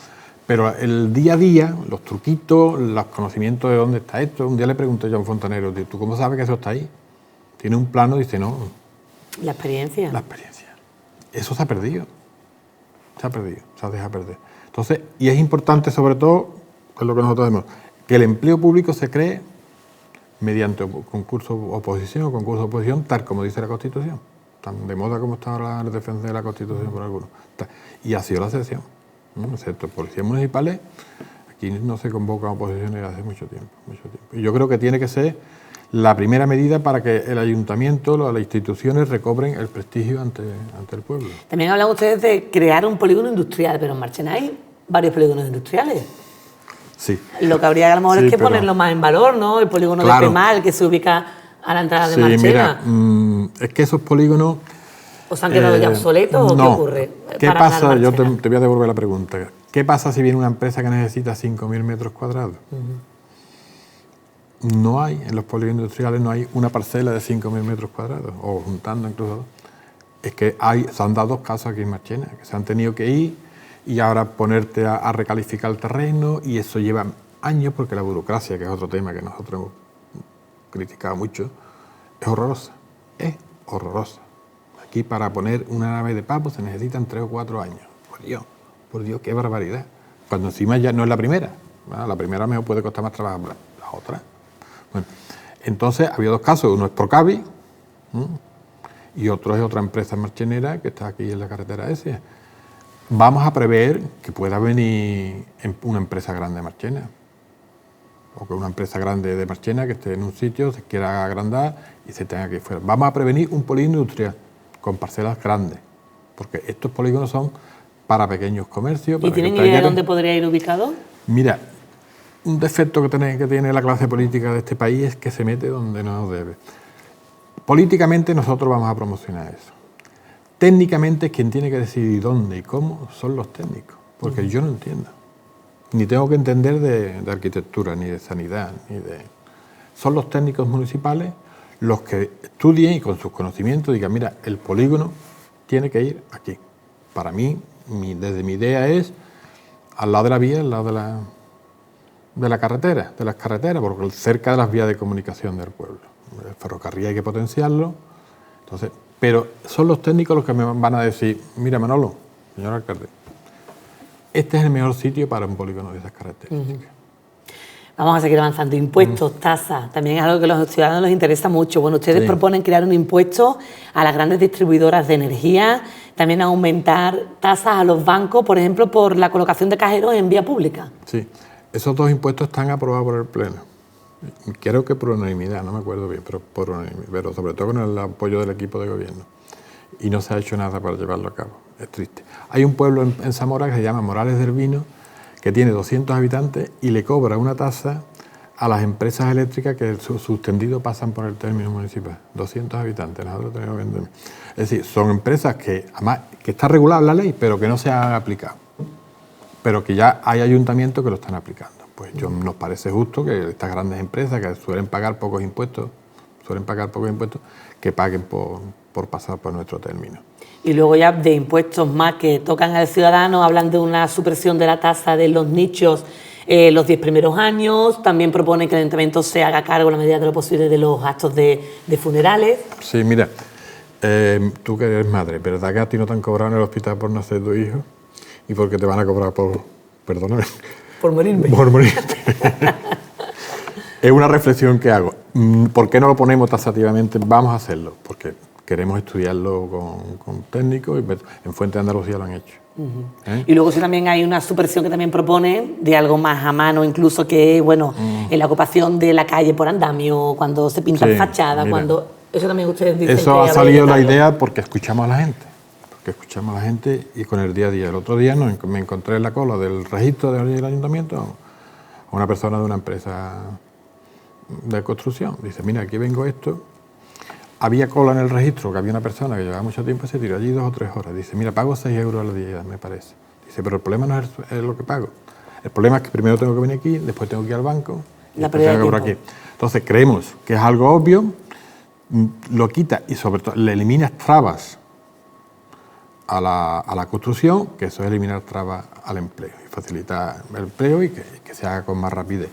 pero el día a día, los truquitos, los conocimientos de dónde está esto. Un día le pregunté yo a un fontanero, ¿tú cómo sabes que eso está ahí? Tiene un plano, dice, no. La experiencia. La experiencia. Eso se ha perdido. Se ha perdido, se ha dejado perder. Entonces, y es importante sobre todo, es lo que nosotros vemos, que el empleo público se cree mediante concurso oposición o concurso de oposición, tal como dice la Constitución. Tan de moda como está ahora la defensa de la Constitución por algunos. Y ha sido la excepción. Excepto policías municipales, aquí no se convocan oposiciones hace mucho tiempo. Y yo creo que tiene que ser la primera medida para que el ayuntamiento, las instituciones recobren el prestigio ante el pueblo. También hablan ustedes de crear un polígono industrial, pero en Marchena hay varios polígonos industriales. Sí. Lo que habría a lo mejor es que ponerlo más en valor, ¿no? El polígono de Pemal, que se ubica a la entrada de Marchena. Mira, es que esos polígonos... ¿O se han quedado ya obsoletos o qué ocurre? ¿Qué pasa? Yo te voy a devolver la pregunta. ¿Qué pasa si viene una empresa que necesita 5.000 metros cuadrados? No hay, en los polígonos industriales no hay una parcela de 5.000 metros cuadrados, o juntando incluso. Es que se han dado 2 casos aquí en Marchena, que se han tenido que ir y ahora ponerte a recalificar el terreno, y eso lleva años, porque la burocracia, que es otro tema que nosotros hemos criticado mucho, es horrorosa. Es horrorosa. Aquí para poner una nave de pavo se necesitan 3 o 4 años. Por Dios, qué barbaridad. Cuando encima ya no es la primera. ¿Verdad? La primera mejor puede costar más trabajo, la otra. Bueno, entonces había 2 casos. Uno es Procavi y otro es otra empresa marchenera que está aquí en la carretera S. Vamos a prever que pueda venir una empresa grande de Marchena, o que una empresa grande de Marchena que esté en un sitio, se quiera agrandar y se tenga que ir fuera. Vamos a prevenir un polígono industrial con parcelas grandes, porque estos polígonos son para pequeños comercios. ¿Y tienen idea de dónde podría ir ubicado? Mira, un defecto que tiene la clase política de este país es que se mete donde no debe. Políticamente nosotros vamos a promocionar eso. Técnicamente quien tiene que decidir dónde y cómo son los técnicos, porque yo no entiendo. Ni tengo que entender de arquitectura, ni de sanidad, Son los técnicos municipales los que estudien y con sus conocimientos digan, mira, el polígono tiene que ir aquí. Para mí, desde mi idea es al lado de la vía, al lado de las carreteras, porque cerca de las vías de comunicación del pueblo. El ferrocarril hay que potenciarlo. Entonces, pero son los técnicos los que me van a decir, mira Manolo, señor alcalde, este es el mejor sitio para un polígono de esas características. Vamos a seguir avanzando. Impuestos, tasas, también es algo que a los ciudadanos les interesa mucho. Bueno, ustedes proponen crear un impuesto a las grandes distribuidoras de energía, también aumentar tasas a los bancos, por ejemplo, por la colocación de cajeros en vía pública. Sí, esos 2 impuestos están aprobados por el Pleno. Creo que por unanimidad, no me acuerdo bien, pero por unanimidad, pero sobre todo con el apoyo del equipo de gobierno. Y no se ha hecho nada para llevarlo a cabo. Es triste. Hay un pueblo en Zamora que se llama Morales del Vino, que tiene 200 habitantes y le cobra una tasa a las empresas eléctricas que sus tendidos pasan por el término municipal. 200 habitantes, nosotros tenemos 20.000. Es decir, son empresas que, además, que está regulada la ley, pero que no se han aplicado. pero que ya hay ayuntamientos que lo están aplicando. Pues nos parece justo que estas grandes empresas que suelen pagar pocos impuestos, que paguen por pasar por nuestro término. Y luego ya de impuestos más que tocan al ciudadano, hablan de una supresión de la tasa de los nichos los 10 primeros años, también propone que el ayuntamiento se haga cargo, en la medida de lo posible, de los gastos de funerales. Sí, mira, tú que eres madre, ¿verdad que a ti no te han cobrado en el hospital por nacer tu hijo? ¿Y por qué te van a cobrar por, perdóname? Por morirme. Por morirte. Es una reflexión que hago. ¿Por qué no lo ponemos taxativamente? Vamos a hacerlo, porque queremos estudiarlo con técnicos y en Fuente de Andalucía lo han hecho. Y luego sí también hay una supresión que también propone de algo más a mano, incluso que, bueno, en la ocupación de la calle por andamio, cuando se pintan fachadas, cuando... Eso también ustedes dicen. Eso ha salido la idea porque escuchamos a la gente. Y con el día a día. El otro día me encontré en la cola del registro del ayuntamiento a una persona de una empresa de construcción. Dice, mira, aquí vengo esto. Había cola en el registro, que había una persona que llevaba mucho tiempo y se tiró allí 2 o 3 horas. Dice, mira, pago 6 euros al día, me parece. Dice, pero el problema no es lo que pago. El problema es que primero tengo que venir aquí, después tengo que ir al banco, y después tengo que cobrar aquí. Entonces creemos que es algo obvio, lo quita y sobre todo le eliminas trabas a la construcción, que eso es eliminar trabas al empleo y facilitar el empleo y que se haga con más rapidez.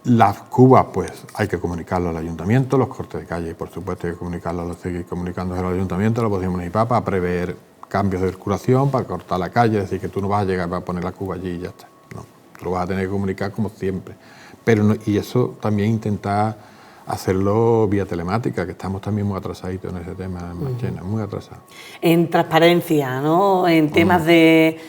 Las cubas, pues hay que comunicarlo al ayuntamiento, los cortes de calle, por supuesto hay que seguir comunicándose al ayuntamiento, a la Policía Municipal para prever cambios de circulación, para cortar la calle, es decir, que tú no vas a llegar para poner la cuba allí y ya está. No, tú lo vas a tener que comunicar como siempre. Pero no, y eso también intentar hacerlo vía telemática, que estamos también muy atrasaditos en ese tema, en Marchena, muy atrasados. En transparencia, ¿no? En temas de...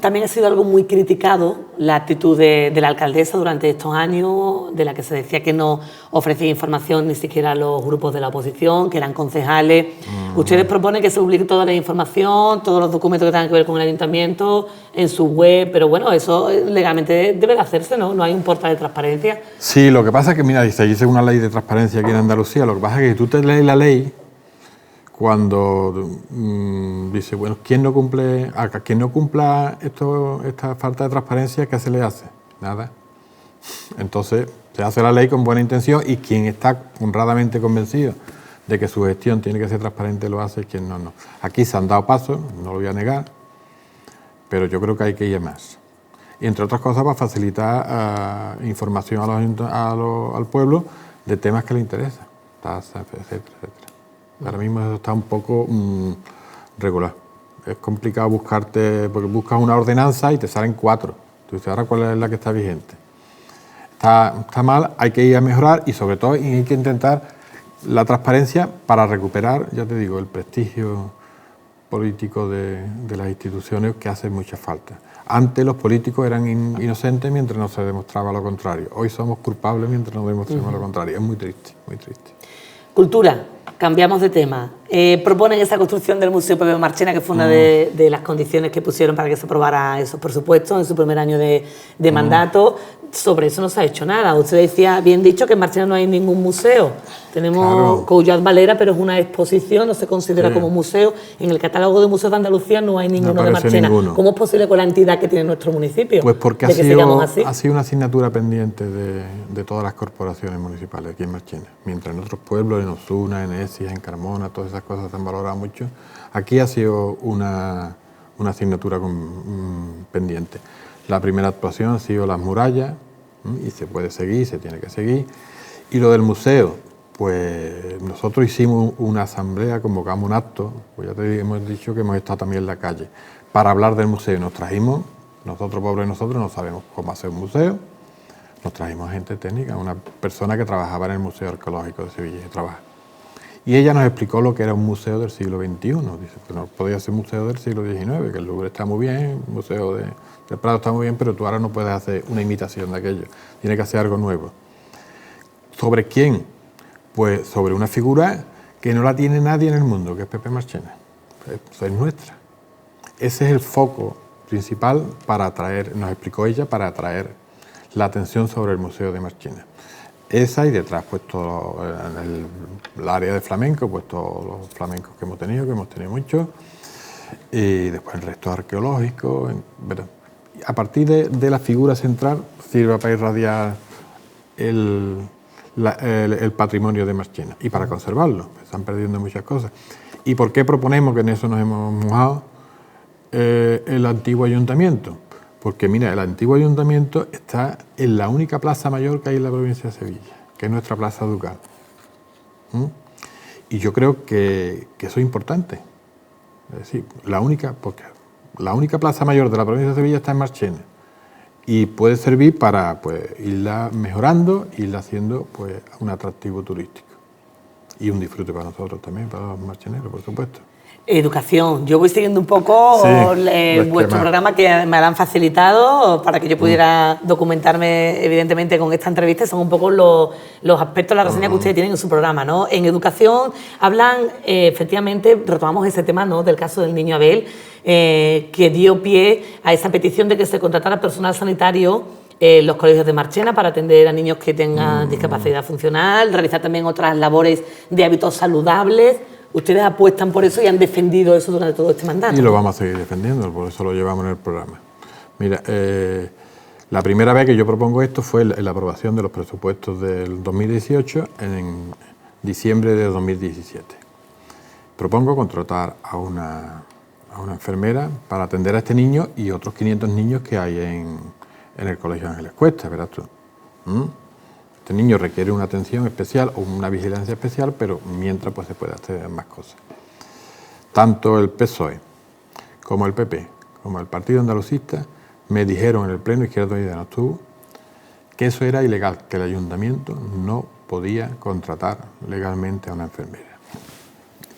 También ha sido algo muy criticado la actitud de la alcaldesa durante estos años, de la que se decía que no ofrecía información ni siquiera a los grupos de la oposición, que eran concejales. Ustedes proponen que se publique toda la información, todos los documentos que tengan que ver con el ayuntamiento en su web, pero bueno, eso legalmente debe de hacerse, ¿no? No hay un portal de transparencia. Sí, lo que pasa es que, mira, dice, allí según una ley de transparencia aquí en Andalucía, lo que pasa es que tú te lees la ley cuando dice, bueno, quien no cumpla esta falta de transparencia, ¿qué se le hace? Nada. Entonces, se hace la ley con buena intención y quien está honradamente convencido de que su gestión tiene que ser transparente lo hace y quien no, no. Aquí se han dado pasos, no lo voy a negar, pero yo creo que hay que ir más. Y entre otras cosas para facilitar información al pueblo de temas que le interesan, tasas, etcétera, etcétera. Ahora mismo eso está un poco regular. Es complicado buscarte, porque buscas una ordenanza y te salen 4. Tú dices, ¿ahora cuál es la que está vigente? Está mal, hay que ir a mejorar y sobre todo hay que intentar la transparencia para recuperar, ya te digo, el prestigio político de las instituciones que hace mucha falta. Antes los políticos eran inocentes mientras no se demostraba lo contrario. Hoy somos culpables mientras no demostramos lo contrario. Es muy triste, muy triste. Cultura, cambiamos de tema. Proponen esa construcción del Museo Pepe Marchena, que fue una de las condiciones que pusieron para que se aprobara esos presupuestos en su primer año de mandato. Sobre eso no se ha hecho nada. Usted decía, bien dicho, que en Marchena no hay ningún museo. Tenemos Coullad Valera, pero es una exposición, no se considera como museo. En el catálogo de museos de Andalucía no hay ninguno de Marchena. ¿Cómo es posible con la entidad que tiene nuestro municipio? Pues porque ha sido una asignatura pendiente de todas las corporaciones municipales aquí en Marchena. Mientras en otros pueblos, en Osuna, en Ecija, en Carmona, todas esas cosas se han valorado mucho, aquí ha sido una asignatura pendiente. La primera actuación ha sido las murallas, y se puede seguir, se tiene que seguir. Y lo del museo, pues nosotros hicimos una asamblea, convocamos un acto, pues ya te hemos dicho que hemos estado también en la calle, para hablar del museo. Nos trajimos, nosotros pobres nosotros no sabemos cómo hacer un museo, nos trajimos gente técnica, una persona que trabajaba en el Museo Arqueológico de Sevilla, que trabaja. Y ella nos explicó lo que era un museo del siglo XXI. Dice que no podía ser un museo del siglo XIX, que el Louvre está muy bien, el Museo del Prado está muy bien, pero tú ahora no puedes hacer una imitación de aquello. Tienes que hacer algo nuevo. ¿Sobre quién? Pues sobre una figura que no la tiene nadie en el mundo, que es Pepe Marchena. Pues es nuestra. Ese es el foco principal para atraer, nos explicó ella, para atraer la atención sobre el Museo de Marchena. Esa y detrás, pues todo en el área de flamenco, pues todos los flamencos que hemos tenido muchos. y después el resto arqueológico. A partir de la figura central sirve para irradiar el patrimonio de Marchena y para conservarlo. Se están perdiendo muchas cosas. ¿Y por qué proponemos, que en eso nos hemos mojado, el antiguo ayuntamiento? Porque mira, el antiguo ayuntamiento está en la única plaza mayor que hay en la provincia de Sevilla, que es nuestra plaza ducal. Y yo creo que eso es importante. Es decir, porque la única plaza mayor de la provincia de Sevilla está en Marchena y puede servir para irla mejorando, irla haciendo un atractivo turístico y un disfrute para nosotros también, para los marcheneros, por supuesto. Educación. Yo voy siguiendo un poco vuestro programa, que me lo han facilitado para que yo pudiera documentarme, evidentemente, con esta entrevista. Son un poco los aspectos de la reseña que ustedes tienen en su programa, ¿no? En educación hablan, efectivamente, retomamos ese tema, ¿no?, del caso del niño Abel, que dio pie a esa petición de que se contratara personal sanitario en los colegios de Marchena para atender a niños que tengan discapacidad funcional, realizar también otras labores de hábitos saludables. Ustedes apuestan por eso y han defendido eso durante todo este mandato. Y lo vamos a seguir defendiendo, por eso lo llevamos en el programa. Mira, la primera vez que yo propongo esto fue en la aprobación de los presupuestos del 2018 en diciembre de 2017. Propongo contratar a una enfermera para atender a este niño y otros 500 niños que hay en el Colegio Ángeles Cuesta, verás tú. Este niño requiere una atención especial o una vigilancia especial, pero mientras se puede hacer más cosas. Tanto el PSOE como el PP, como el Partido Andalucista, me dijeron en el Pleno Izquierda Unida no estuvo, que eso era ilegal, que el ayuntamiento no podía contratar legalmente a una enfermera.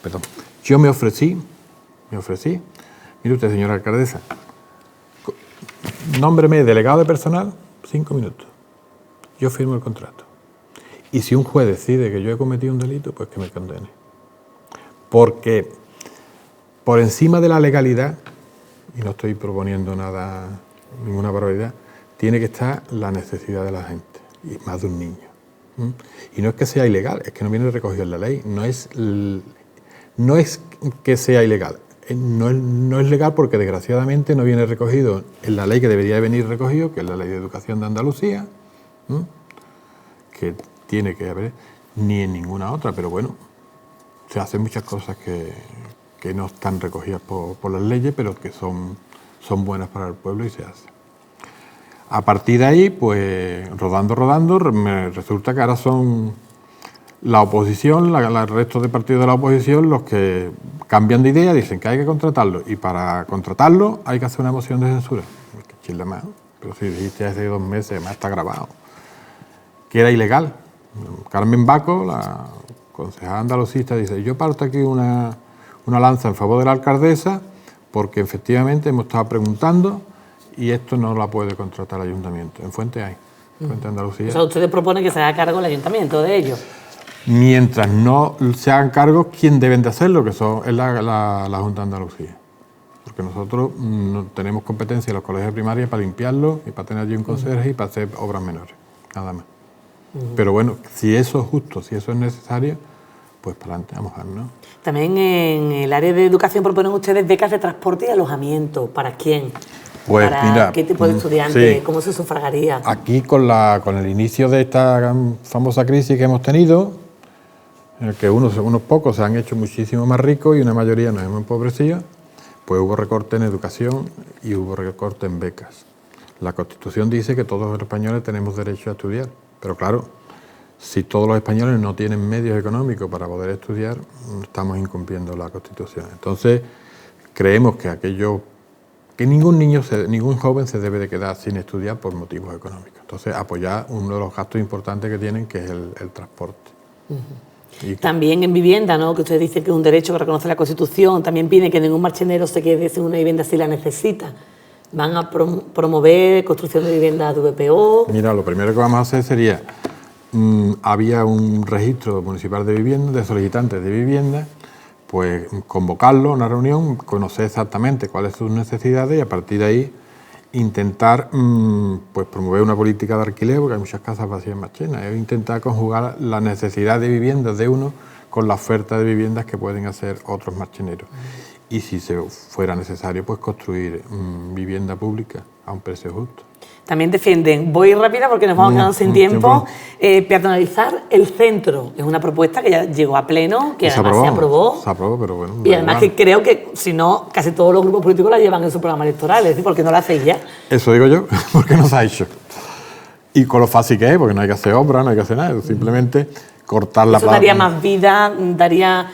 Perdón. Yo me ofrecí, mire usted, señora alcaldesa, nómbreme delegado de personal, 5 minutos. Yo firmo el contrato. Y si un juez decide que yo he cometido un delito, pues que me condene. Porque por encima de la legalidad, y no estoy proponiendo nada, ninguna barbaridad, tiene que estar la necesidad de la gente, y más de un niño. Y no es que sea ilegal, es que no viene recogido en la ley. No es que sea ilegal. No es legal porque desgraciadamente no viene recogido en la ley que debería venir recogido, que es la Ley de Educación de Andalucía, que tiene que haber, ni en ninguna otra, pero bueno, se hacen muchas cosas que no están recogidas por las leyes, pero que son buenas para el pueblo y se hacen. A partir de ahí, pues rodando, me resulta que ahora son la oposición, el resto de partidos de la oposición, los que cambian de idea, dicen que hay que contratarlo, y para contratarlo hay que hacer una moción de censura. Que chilla más, pero si dijiste hace 2 meses, además está grabado, que era ilegal. Carmen Baco, la concejala andalucista, dice: yo parto aquí una lanza en favor de la alcaldesa porque efectivamente hemos estado preguntando y esto no la puede contratar el ayuntamiento. En Fuente hay, Fuente Andalucía. O sea, ustedes proponen que se haga cargo el ayuntamiento de ello. Mientras no se hagan cargo, ¿quién deben de hacerlo? Que es la Junta de Andalucía. Porque nosotros no tenemos competencia en los colegios de primaria para limpiarlo y para tener allí un conserje y para hacer obras menores, nada más. Pero bueno, si eso es justo, si eso es necesario, pues para adelante, vamos a ver, ¿no? También en el área de educación proponen ustedes becas de transporte y alojamiento. ¿Para quién? Pues ¿Para mira, qué tipo de estudiante? Sí. ¿Cómo se sufragaría? Aquí con el inicio de esta famosa crisis que hemos tenido, en el que unos pocos se han hecho muchísimo más ricos y una mayoría nos hemos empobrecido, pues hubo recorte en educación y hubo recorte en becas. La Constitución dice que todos los españoles tenemos derecho a estudiar, pero claro, si todos los españoles no tienen medios económicos para poder estudiar, estamos incumpliendo la Constitución. Entonces, creemos que ningún joven se debe de quedar sin estudiar por motivos económicos. Entonces, apoyar uno de los gastos importantes que tienen, que es el transporte. También en vivienda, ¿no?, que ustedes dicen que es un derecho que reconoce la Constitución, también pide que ningún marchenero se quede sin una vivienda si la necesita. ¿Van a promover construcción de viviendas de VPO? Mira, lo primero que vamos a hacer sería, había un registro municipal de vivienda, de solicitantes de vivienda, pues convocarlo a una reunión, conocer exactamente cuáles son sus necesidades y a partir de ahí intentar pues promover una política de alquiler, porque hay muchas casas vacías en Marchena, es intentar conjugar la necesidad de viviendas de uno con la oferta de viviendas que pueden hacer otros marcheneros. y si se fuera necesario, pues construir vivienda pública a un precio justo. También defienden, voy rápida porque nos vamos quedando sin tiempo, peatonalizar el centro. Es una propuesta que ya llegó a pleno, que además se aprobó. Se aprobó, pero bueno. Y además que creo que, si no, casi todos los grupos políticos la llevan en su programa electoral. Es decir, ¿por qué no la hacéis ya? Eso digo yo, porque no se ha hecho. Y con lo fácil que es, porque no hay que hacer obra, no hay que hacer nada, simplemente cortar la plaza. Daría más vida, daría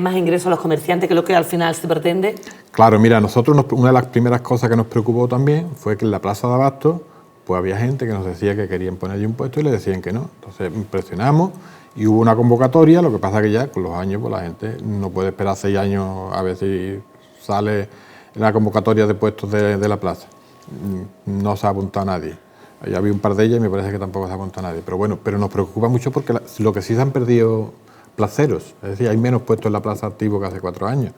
más ingresos a los comerciantes, que es lo que al final se pretende. Claro, mira, nosotros una de las primeras cosas que nos preocupó también fue que en la plaza de Abastos pues había gente que nos decía que querían poner allí un puesto y le decían que no. Entonces presionamos y hubo una convocatoria, lo que pasa que ya con los años pues la gente no puede esperar 6 años a ver si sale la convocatoria de puestos de la plaza. No se ha apuntado a nadie. Ya había un par de ellas y me parece que tampoco se ha apuntado a nadie. Pero bueno, pero nos preocupa mucho porque lo que sí se han perdido placeros, es decir, hay menos puestos en la plaza activos que hace 4 años.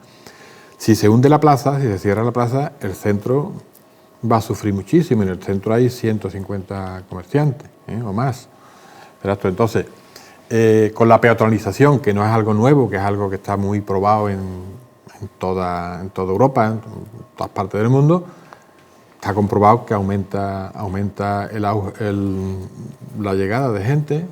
Si se hunde la plaza, si se cierra la plaza, el centro va a sufrir muchísimo. En el centro hay 150 comerciantes o más. Entonces, con la peatonalización, que no es algo nuevo, que es algo que está muy probado en toda Europa, en todas partes del mundo, está comprobado que aumenta la llegada de gente.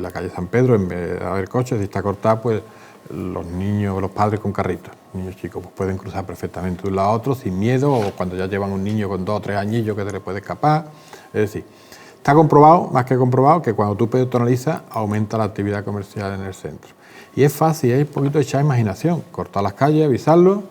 La calle San Pedro, en vez de haber coches, si está cortada, pues los niños, los padres con carritos, niños chicos, pues pueden cruzar perfectamente de un lado a otro sin miedo, o cuando ya llevan un niño con 2 o 3 añillos que se le puede escapar. Es decir, está comprobado, más que comprobado, que cuando tú peatonalizas aumenta la actividad comercial en el centro. Y es fácil, es un poquito echar imaginación, cortar las calles, avisarlo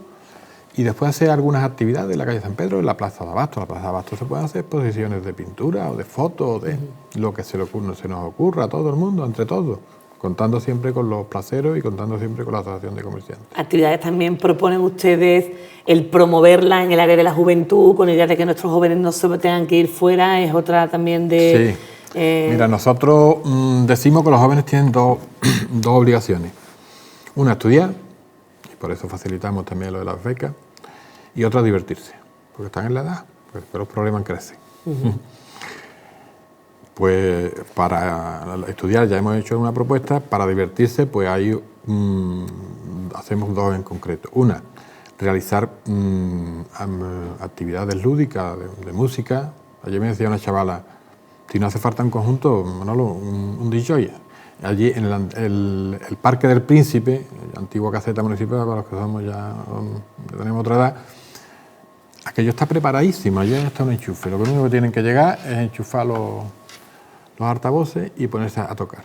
y después hacer algunas actividades en la calle San Pedro, en la Plaza de Abastos. En la Plaza de Abastos se pueden hacer exposiciones de pintura o de fotos, o de lo que se nos ocurra a todo el mundo, entre todos, contando siempre con los placeros y contando siempre con la Asociación de Comerciantes. Actividades también proponen ustedes el promoverla en el área de la juventud, con la idea de que nuestros jóvenes no se tengan que ir fuera, es otra también de... Sí. Mira, nosotros decimos que los jóvenes tienen dos obligaciones. Una, estudiar, y por eso facilitamos también lo de las becas, y otra, divertirse, porque están en la edad, pues los problemas crecen. Pues para estudiar ya hemos hecho una propuesta, para divertirse pues ahí hacemos 2 en concreto. Una, realizar actividades lúdicas de música. Ayer me decía una chavala, si no hace falta un conjunto, Manolo, un DJ. Allí en el Parque del Príncipe, antigua caseta municipal, para los que somos ya tenemos otra edad, aquello está preparadísimo, allí está un enchufe. Lo único que tienen que llegar es enchufar los altavoces y ponerse a tocar.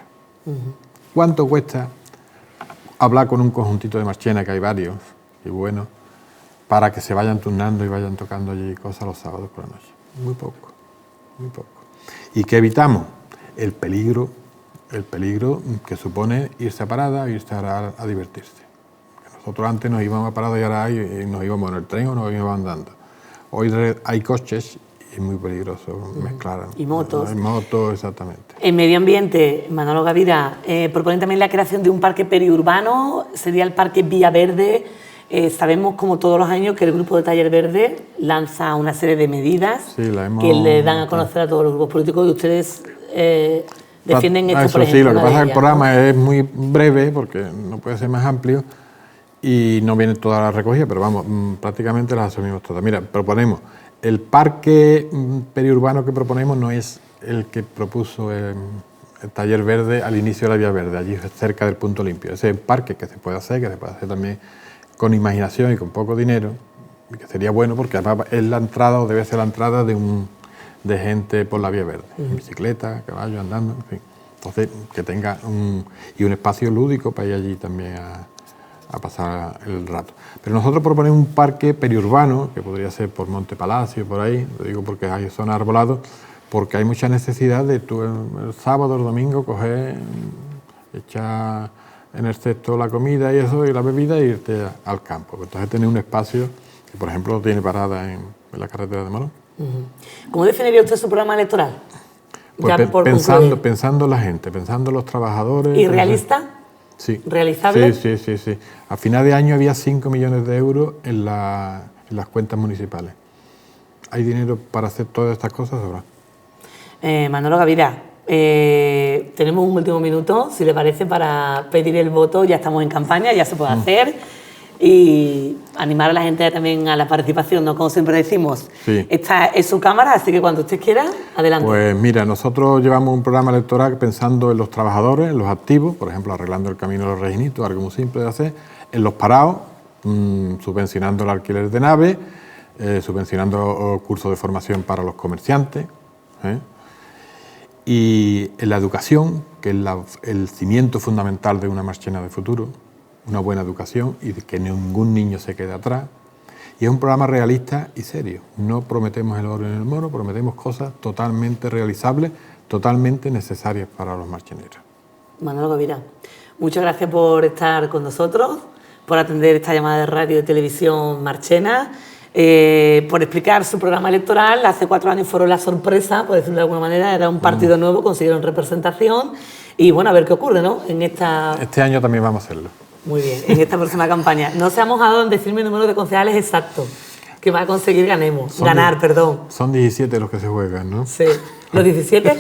¿Cuánto cuesta hablar con un conjuntito de Marchena, que hay varios, y bueno, para que se vayan turnando y vayan tocando allí cosas los sábados por la noche? Muy poco, muy poco. ¿Y qué evitamos? El peligro que supone irse a parada, irse a divertirse. Nosotros antes nos íbamos a parada y ahora nos íbamos en el tren o nos íbamos andando. Hoy hay coches y es muy peligroso mezclar. Y motos. Hay motos, exactamente. En Medio Ambiente, Manolo Gavira, proponen también la creación de un parque periurbano, sería el Parque Villaverde. Sabemos, como todos los años, que el Grupo de Taller Verde lanza una serie de medidas que le dan a conocer a todos los grupos políticos y ustedes defienden esto, por ejemplo. Sí, lo que pasa es que el programa es muy breve, porque no puede ser más amplio, y no viene toda la recogida, pero vamos, prácticamente las asumimos todas. Mira, proponemos, el parque periurbano que proponemos no es el que propuso el Taller Verde al inicio de la Vía Verde, allí cerca del Punto Limpio. Ese es el parque que se puede hacer también con imaginación y con poco dinero, y que sería bueno porque además es la entrada, o debe ser la entrada de gente por la Vía Verde, en bicicleta, caballo, andando, en fin. Entonces, que tenga un espacio lúdico para ir allí también a pasar el rato. Pero nosotros proponemos un parque periurbano, que podría ser por Monte Palacio, por ahí, lo digo porque hay zonas arboladas, porque hay mucha necesidad de tú el sábado o el domingo coger, echar en el cesto la comida y eso, y la bebida, e irte al campo. Entonces tener un espacio que, por ejemplo, tiene parada en la carretera de Morón. ¿Cómo definiría usted su programa electoral? Pues pensando en la gente, pensando en los trabajadores. ¿Y realista? Sí. ¿Realizable? Sí. A final de año había 5 millones de euros en las cuentas municipales. ¿Hay dinero para hacer todas estas cosas ahora? Manolo Gavira, tenemos un último minuto, si le parece, para pedir el voto. Ya estamos en campaña, ya se puede hacer. y animar a la gente también a la participación, ¿no? Como siempre decimos, Sí. Esta es su cámara, así que cuando usted quiera, adelante. Pues mira, nosotros llevamos un programa electoral pensando en los trabajadores, en los activos, por ejemplo, arreglando el camino de los reginitos, algo muy simple de hacer, en los parados, subvencionando el alquiler de nave, subvencionando cursos de formación para los comerciantes, y en la educación, que es el cimiento fundamental de una Marchena de futuro, una buena educación y de que ningún niño se quede atrás. Y es un programa realista y serio. No prometemos el oro en el moro, prometemos cosas totalmente realizables, totalmente necesarias para los marcheneros. Manolo Gavirán, muchas gracias por estar con nosotros, por atender esta llamada de radio y televisión marchena, por explicar su programa electoral. Hace 4 años fueron la sorpresa, por decirlo de alguna manera, era un partido nuevo, consiguieron representación y bueno, a ver qué ocurre, ¿no? Este año también vamos a hacerlo. Muy bien, en esta próxima campaña. No se ha mojado en decirme el número de concejales exacto que va a conseguir ganar, perdón. Son 17 los que se juegan, ¿no? Sí. ¿Los 17?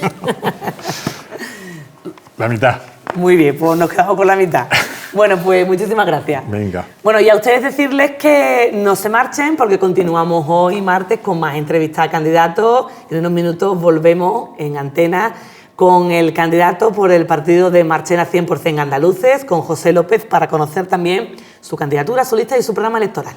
La mitad. Muy bien, pues nos quedamos con la mitad. Bueno, pues muchísimas gracias. Venga. Bueno, y a ustedes decirles que no se marchen porque continuamos hoy martes con más entrevistas a candidatos. En unos minutos volvemos en antena con el candidato por el partido de Marchena 100% Andaluces, con José López, para conocer también su candidatura, su lista y su programa electoral.